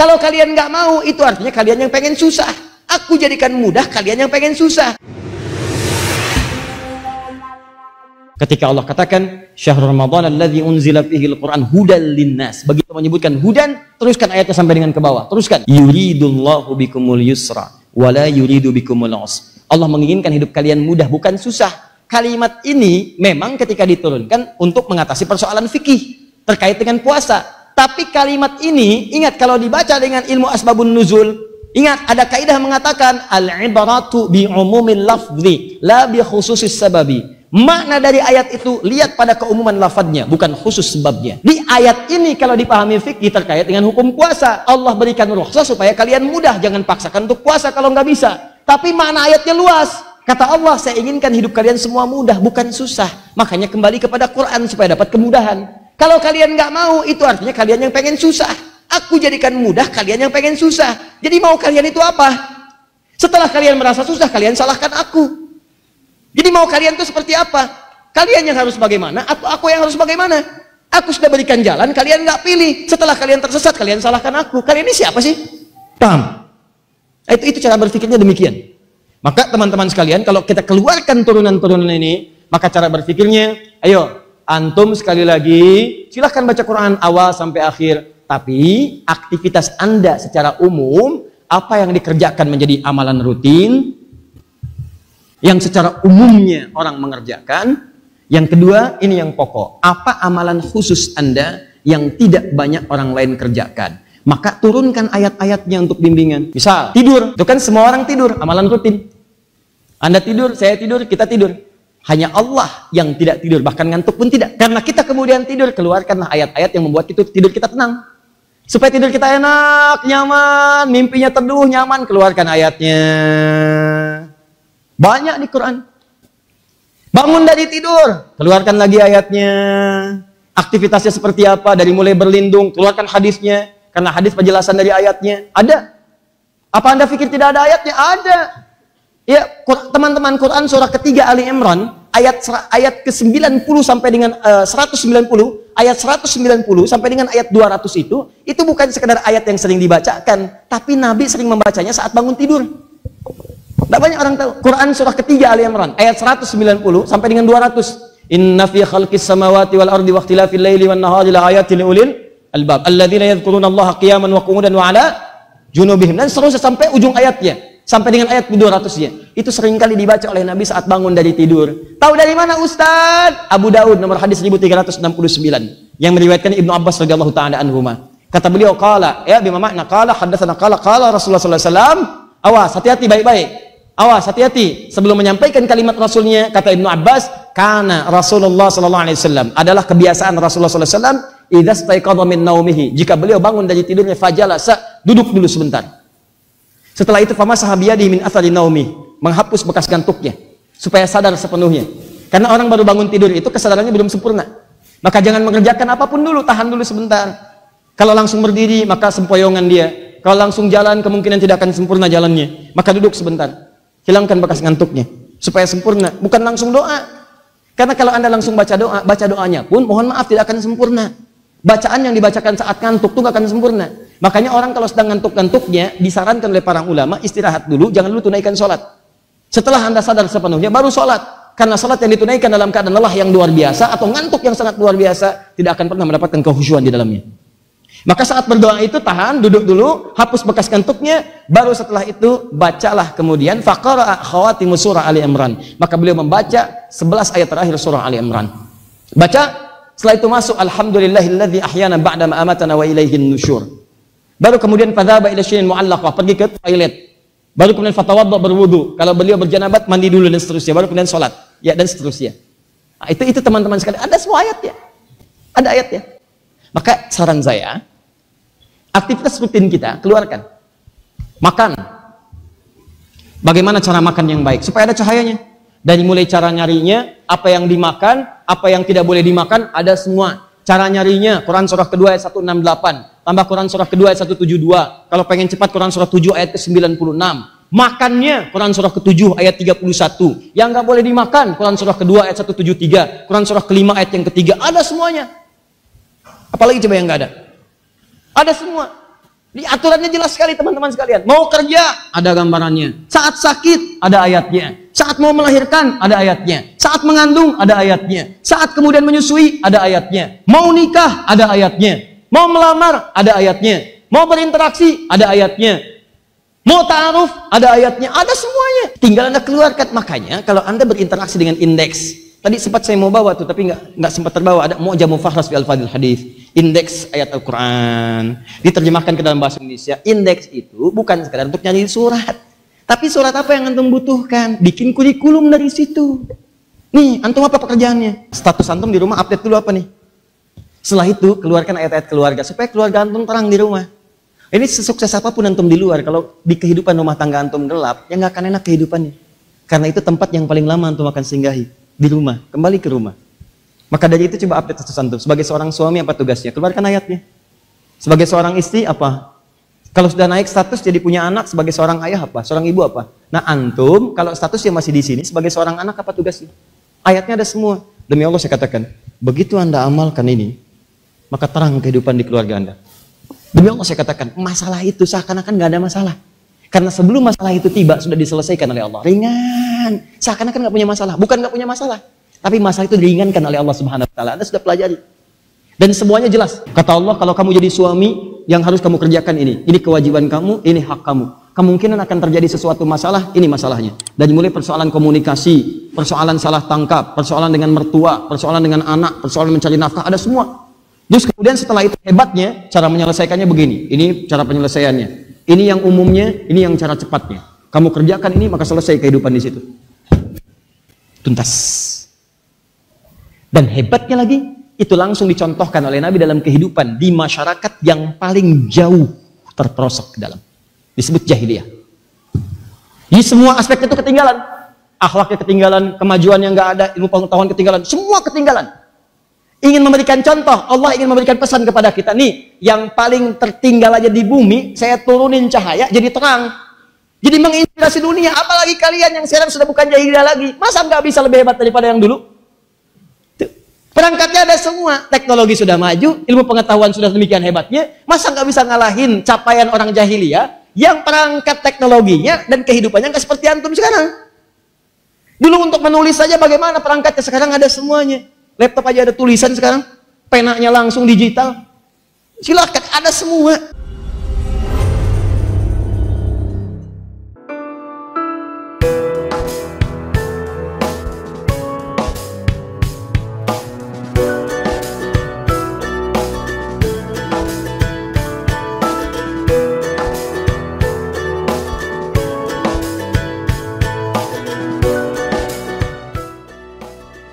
Kalau kalian nggak mau, itu artinya kalian yang pengen susah. Aku jadikan mudah, kalian yang pengen susah. Ketika Allah katakan syahrul Ramadan alladzi unzila fihi al-Qur'an hudal linnas, begitu menyebutkan hudan, teruskan ayatnya sampai dengan ke bawah. Teruskan. Yuridullahu bikumul yusra wala yuridu bikumul usra. Allah menginginkan hidup kalian mudah, bukan susah. Kalimat ini memang ketika diturunkan untuk mengatasi persoalan fikih terkait dengan puasa. Tapi kalimat ini, ingat kalau dibaca dengan ilmu asbabun nuzul, ingat ada kaidah mengatakan al-ibaratu bi umumil lafzi la bi khususis sababi. Makna dari ayat itu lihat pada keumuman lafadznya, bukan khusus sebabnya. Di ayat ini kalau dipahami fikih terkait dengan hukum puasa, Allah berikan rukhsah supaya kalian mudah, jangan paksakan untuk puasa kalau nggak bisa. Tapi makna ayatnya luas. Kata Allah, saya inginkan hidup kalian semua mudah, bukan susah. Makanya kembali kepada Quran supaya dapat kemudahan. Kalau kalian nggak mau, itu artinya kalian yang pengen susah. Aku jadikan mudah, kalian yang pengen susah. Jadi mau kalian itu apa? Setelah kalian merasa susah, kalian salahkan aku. Jadi mau kalian itu seperti apa? Kalian yang harus bagaimana atau aku yang harus bagaimana? Aku sudah berikan jalan, kalian nggak pilih. Setelah kalian tersesat, kalian salahkan aku. Kalian ini siapa sih? Paham? Itu cara berpikirnya demikian. Maka teman-teman sekalian, kalau kita keluarkan turunan-turunan ini, maka cara berpikirnya, ayo antum sekali lagi silahkan baca Quran awal sampai akhir. Tapi aktivitas Anda secara umum, apa yang dikerjakan menjadi amalan rutin yang secara umumnya orang mengerjakan. Yang kedua, ini yang pokok, apa amalan khusus Anda yang tidak banyak orang lain kerjakan, maka turunkan ayat-ayatnya untuk bimbingan. Misal tidur, itu kan semua orang tidur, amalan rutin. Anda tidur, saya tidur, kita tidur. Hanya Allah yang tidak tidur, bahkan ngantuk pun tidak. Karena kita kemudian tidur, keluarkanlah ayat-ayat yang membuat tidur kita tenang, supaya tidur kita enak, nyaman, mimpinya teduh, nyaman. Keluarkan ayatnya. Banyak di Quran. Bangun dari tidur, keluarkan lagi ayatnya. Aktivitasnya seperti apa, dari mulai berlindung, keluarkan hadisnya. Karena hadis penjelasan dari ayatnya ada. Apa Anda pikir tidak ada ayatnya? Ada. Ya, teman-teman, Quran surah ketiga Ali Imran, ayat ke-90 sampai dengan 190, ayat 190 sampai dengan ayat 200 itu bukan sekedar ayat yang sering dibacakan, tapi Nabi sering membacanya saat bangun tidur. Tidak banyak orang tahu. Quran surah ketiga Ali Imran ayat 190 sampai dengan 200. Inna fi khalqis samawati wal ardi wa ikhtilafil laili wan nahari la ayatin liulil albab alladzina yadhkuruna Allaha qiyaman wa qu'udan wa 'ala junubihim, dan seterusnya sampai ujung ayatnya, sampai dengan ayat 200-nya. Itu seringkali dibaca oleh Nabi saat bangun dari tidur. Tahu dari mana Ustaz? Abu Daud nomor hadis 1369 yang meriwayatkan Ibnu Abbas radhiyallahu taala anhuma. Kata beliau, qala, ya bima makna qala hadatsana qala Rasulullah sallallahu alaihi wasallam. Awas, hati-hati baik-baik. Awas, hati-hati. Sebelum menyampaikan kalimat Rasulnya, kata Ibnu Abbas, karena Rasulullah sallallahu alaihi wasallam, adalah kebiasaan Rasulullah sallallahu alaihi wasallam, idza staiqadha min naumihi, jika beliau bangun dari tidurnya, fajalasa, duduk dulu sebentar. Setelah itu famasaha biyadihi min athari naumi, menghapus bekas gantuknya supaya sadar sepenuhnya. Karena orang baru bangun tidur itu kesadarannya belum sempurna. Maka jangan mengerjakan apapun dulu, tahan dulu sebentar. Kalau langsung berdiri, maka sempoyongan dia. Kalau langsung jalan, kemungkinan tidak akan sempurna jalannya. Maka duduk sebentar. Hilangkan bekas ngantuknya supaya sempurna, bukan langsung doa. Karena kalau Anda langsung baca doanya pun mohon maaf tidak akan sempurna. Bacaan yang dibacakan saat ngantuk itu nggak akan sempurna. Makanya orang kalau sedang ngantuk-ngantuknya disarankan oleh para ulama istirahat dulu, jangan dulu tunaikan sholat. Setelah Anda sadar sepenuhnya baru sholat. Karena sholat yang ditunaikan dalam keadaan lelah yang luar biasa atau ngantuk yang sangat luar biasa tidak akan pernah mendapatkan kehusyuan di dalamnya. Maka saat berdoa itu tahan, duduk dulu, hapus bekas kantuknya, baru setelah itu bacalah kemudian faqara'a khawatimus surah Ali Imran. Maka beliau membaca 11 ayat terakhir surah Ali Imran. Baca, setelah itu masuk alhamdulillahilladzi ahyana ba'da ma amatana wa ilaihin nusyur. Baru kemudian fadzaba ila syai'in mu'allaqah, pergi ke toilet. Baru kemudian fatawadda, berwudu. Kalau beliau berjanabat mandi dulu dan seterusnya, baru kemudian salat. Ya, dan seterusnya. Nah, itu teman-teman sekalian, ada semua ayatnya. Ada ayatnya. Maka saran saya, aktivitas rutin kita keluarkan. Makan. Bagaimana cara makan yang baik supaya ada cahayanya? Dari mulai cara nyarinya, apa yang dimakan, apa yang tidak boleh dimakan, ada semua. Cara nyarinya, Quran surah kedua ayat 168, tambah Quran surah kedua ayat 172. Kalau pengen cepat, Quran surah 7 ayat ke-96. Makannya, Quran surah ke-7 ayat 31. Yang nggak boleh dimakan, Quran surah kedua ayat 173, Quran surah kelima ayat yang ketiga, ada semuanya. Apalagi coba yang nggak ada? Ada semua. Di aturannya jelas sekali teman-teman sekalian. Mau kerja, ada gambarannya. Saat sakit, ada ayatnya. Saat mau melahirkan, ada ayatnya. Saat mengandung, ada ayatnya. Saat kemudian menyusui, ada ayatnya. Mau nikah, ada ayatnya. Mau melamar, ada ayatnya. Mau berinteraksi, ada ayatnya. Mau ta'aruf, ada ayatnya. Ada semuanya. Tinggal Anda keluarkan. Makanya kalau Anda berinteraksi dengan indeks, tadi sempat saya mau bawa tuh, tapi nggak sempat terbawa. Ada Mu'jamul Fahras fi Al-Fadhil Hadis. Indeks ayat Al-Quran. Diterjemahkan ke dalam bahasa Indonesia. Indeks itu bukan sekadar untuk nyari surat. Tapi surat apa yang antum butuhkan? Bikin kurikulum dari situ. Nih, antum apa pekerjaannya? Status antum di rumah update dulu apa nih? Setelah itu, keluarkan ayat-ayat keluarga. Supaya keluarga antum terang di rumah. Ini sesukses apapun antum di luar. Kalau di kehidupan rumah tangga antum gelap, ya nggak akan enak kehidupannya. Karena itu tempat yang paling lama antum akan singgahi. Di rumah, kembali ke rumah. Maka dari itu coba update status antum. Sebagai seorang suami apa tugasnya? Keluarkan ayatnya. Sebagai seorang istri apa? Kalau sudah naik status jadi punya anak, sebagai seorang ayah apa? Seorang ibu apa? Nah antum kalau statusnya masih di sini, sebagai seorang anak apa tugasnya? Ayatnya ada semua. Demi Allah saya katakan, begitu Anda amalkan ini, maka terang kehidupan di keluarga Anda. Demi Allah saya katakan, masalah itu seakan-akan nggak ada masalah. Karena sebelum masalah itu tiba sudah diselesaikan oleh Allah. Ringan, seakan-akan nggak punya masalah. Bukan nggak punya masalah. Tapi masalah itu diringankan oleh Allah Subhanahu wa taala. Anda sudah pelajari. Dan semuanya jelas. Kata Allah, kalau kamu jadi suami, yang harus kamu kerjakan ini. Ini kewajiban kamu, ini hak kamu. Kemungkinan akan terjadi sesuatu masalah, ini masalahnya. Dan mulai persoalan komunikasi, persoalan salah tangkap, persoalan dengan mertua, persoalan dengan anak, persoalan mencari nafkah, ada semua. Terus kemudian setelah itu hebatnya, cara menyelesaikannya begini. Ini cara penyelesaiannya. Ini yang umumnya, ini yang cara cepatnya. Kamu kerjakan ini, maka selesai kehidupan di situ. Tuntas. Dan hebatnya lagi, itu langsung dicontohkan oleh Nabi dalam kehidupan di masyarakat yang paling jauh terperosok ke dalam. Disebut jahiliyah. Di semua aspek itu ketinggalan. Akhlaknya ketinggalan, kemajuan yang nggak ada, ilmu pengetahuan ketinggalan, semua ketinggalan. Ingin memberikan contoh, Allah ingin memberikan pesan kepada kita. Nih, yang paling tertinggal aja di bumi, saya turunin cahaya jadi terang. Jadi menginspirasi dunia, apalagi kalian yang sekarang sudah bukan jahiliyah lagi. Masa nggak bisa lebih hebat daripada yang dulu? Perangkatnya ada semua, teknologi sudah maju, ilmu pengetahuan sudah demikian hebatnya, masa nggak bisa ngalahin capaian orang jahiliyah yang perangkat teknologinya dan kehidupannya nggak seperti antum sekarang. Dulu untuk menulis saja bagaimana perangkatnya, sekarang ada semuanya. Laptop aja ada tulisan sekarang, penanya langsung digital. Silakan, ada semua.